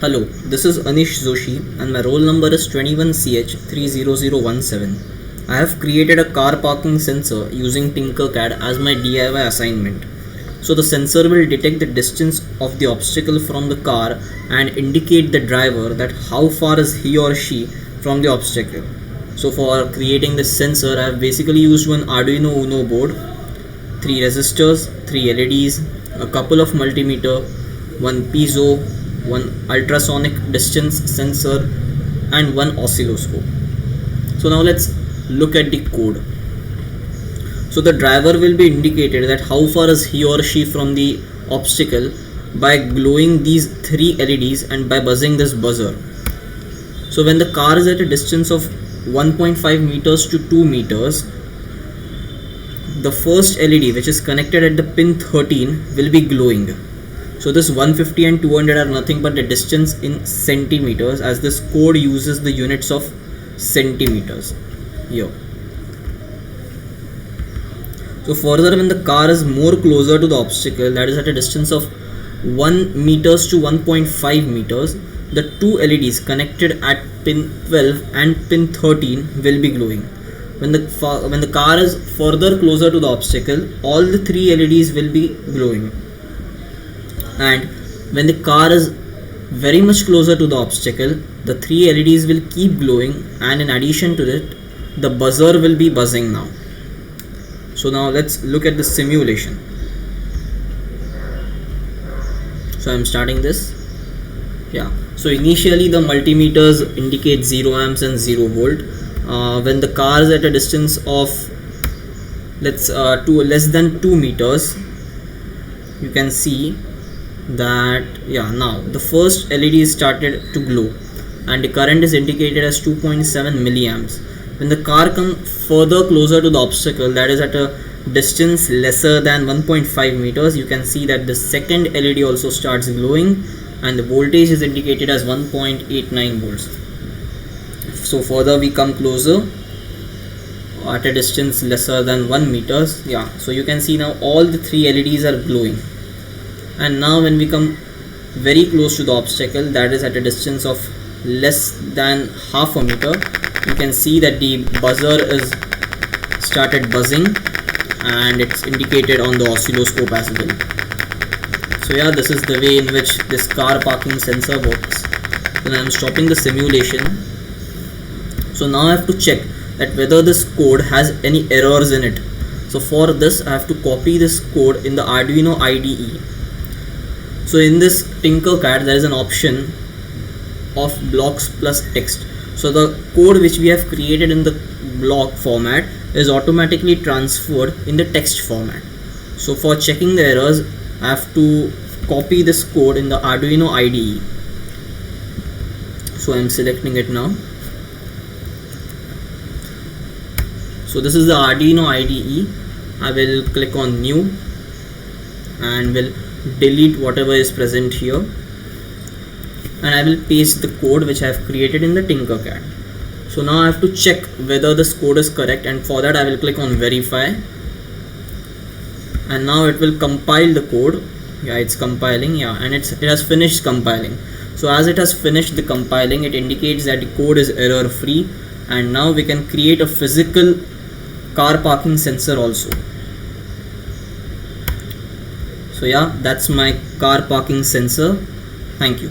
Hello, this is Anish Joshi and my roll number is 21CH30017. I have created a car parking sensor using Tinkercad as my DIY assignment. So the sensor will detect the distance of the obstacle from the car and indicate the driver that how far is he or she from the obstacle. So for creating this sensor, I have basically used one Arduino Uno board, 3 resistors, 3 LEDs, a couple of multimeter, one piezo, one ultrasonic distance sensor and one oscilloscope. So now let's look at the code. So the driver will be indicated that how far is he or she from the obstacle by glowing these 3 LEDs and by buzzing this buzzer. So when the car is at a distance of 1.5 meters to 2 meters, the first LED which is connected at the pin 13 will be glowing. So this 150 and 200 are nothing but the distance in centimeters, as this code uses the units of centimeters here. So further, when the car is more closer to the obstacle, that is at a distance of 1 meters to 1.5 meters, the 2 LEDs connected at pin 12 and pin 13 will be glowing. When the car is further closer to the obstacle, all the 3 LEDs will be glowing. And when the car is very much closer to the obstacle, the 3 LEDs will keep glowing, and in addition to it, the buzzer will be buzzing now. So now let's look at the simulation. So I'm starting this. So initially the multimeters indicate 0 amps and 0 volt. When the car is at a distance of less than 2 meters, you can see that now the first LED started to glow and the current is indicated as 2.7 milliamps. When the car comes further closer to the obstacle, that is at a distance lesser than 1.5 meters, you can see that the second LED also starts glowing and the voltage is indicated as 1.89 volts. So further we come closer at a distance lesser than 1 meters. So you can see now all the 3 LEDs are glowing. And now when we come very close to the obstacle, that is at a distance of less than half a meter, you can see that the buzzer is started buzzing and it's indicated on the oscilloscope as well. So this is the way in which this car parking sensor works. Then I am stopping the simulation. So now I have to check that whether this code has any errors in it. So for this I have to copy this code in the Arduino IDE. So in this Tinkercad there is an option of blocks plus text. So the code which we have created in the block format is automatically transferred in the text format. So for checking the errors, I have to copy this code in the Arduino IDE. So I am selecting it now. So this is the Arduino IDE. I will click on new and will delete whatever is present here, and I will paste the code which I have created in the Tinkercad. So now I have to check whether this code is correct, and for that I will click on verify, and now it will compile the code. It's compiling, and it has finished compiling. So as it has finished the compiling, it indicates that the code is error free, and now we can create a physical car parking sensor also. So that's my car parking sensor. Thank you.